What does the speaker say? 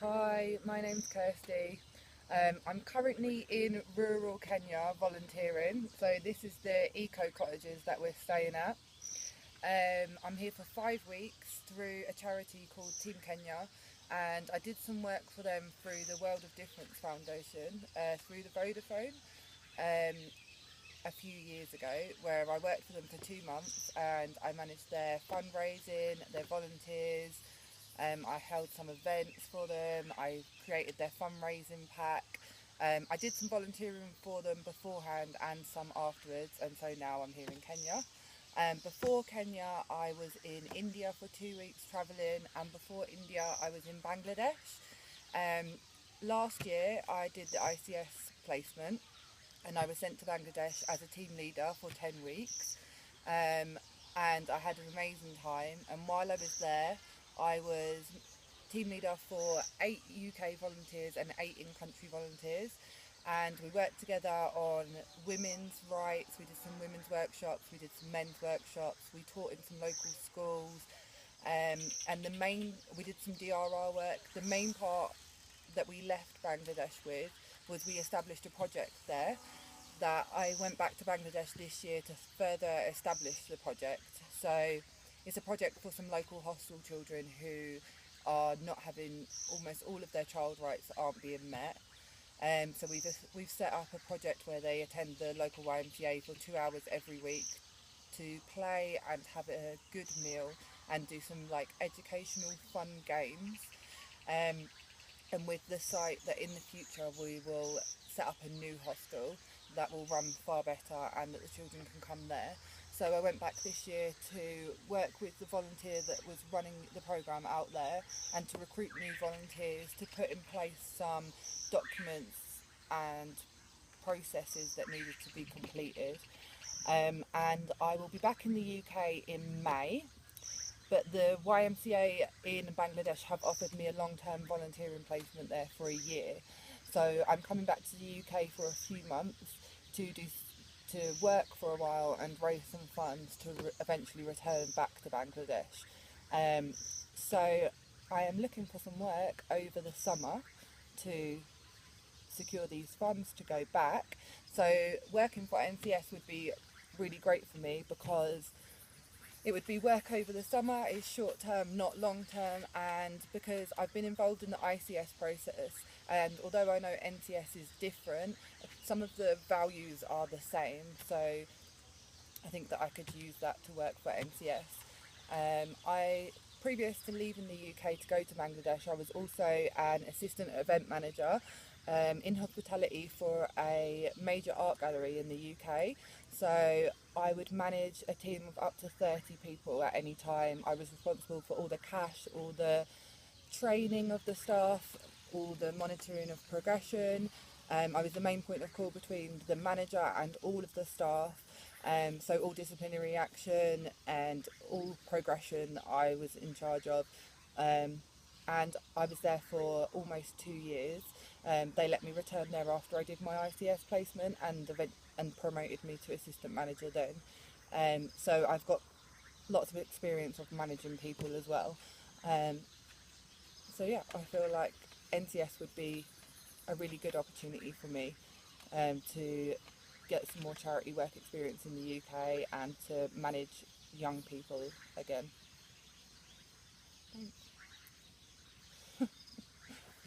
Hi, my name's Kirsty. I'm currently in rural Kenya volunteering. So this is the eco cottages that we're staying at. I'm here for 5 weeks through a charity called Team Kenya, and I did some work for them through the World of Difference Foundation through the Vodafone um, a few years ago, where I worked for them for 2 months and I managed their fundraising, their volunteers. I held some events for them. I created their fundraising pack. I did some volunteering for them beforehand and some afterwards, and so now I'm here in Kenya. Before Kenya, I was in India for 2 weeks travelling, and before India, I was in Bangladesh. Last year, I did the ICS placement, and I was sent to Bangladesh as a team leader for 10 weeks. And I had an amazing time. And while I was there, I was team leader for 8 UK volunteers and 8 in-country volunteers. And we worked together on women's rights. We did some women's workshops, we did some men's workshops, we taught in some local schools. And we did some DRR work. The main part that we left Bangladesh with was we established a project there that I went back to Bangladesh this year to further establish the project. So it's a project for some local hostel children who are not having, almost all of their child rights aren't being met. So we've set up a project where they attend the local YMCA for 2 hours every week to play and have a good meal and do some like educational fun games. And with the sight that in the future we will set up a new hostel that will run far better and that the children can come there. So I went back this year to work with the volunteer that was running the programme out there and to recruit new volunteers to put in place some documents and processes that needed to be completed. And I will be back in the UK in May. But the YMCA in Bangladesh have offered me a long-term volunteering placement there for a year. So I'm coming back to the UK for a few months to work for a while and raise some funds to eventually return back to Bangladesh. So I am looking for some work over the summer to secure these funds to go back. So working for NCS would be really great for me because it would be work over the summer, it's short term, not long term, and because I've been involved in the ICS process, and although I know NCS is different, some of the values are the same, so I think that I could use that to work for NCS. Previous to leaving the UK to go to Bangladesh, I was also an assistant event manager in hospitality for a major art gallery in the UK. So I would manage a team of up to 30 people at any time. I was responsible for all the cash, all the training of the staff, all the monitoring of progression. I was the main point of call between the manager and all of the staff. So all disciplinary action and all progression I was in charge of. And I was there for almost 2 years. They let me return there after I did my ICS placement and promoted me to assistant manager then. So I've got lots of experience of managing people as well. So yeah, I feel like NCS would be a really good opportunity for me to get some more charity work experience in the UK and to manage young people again. Thanks.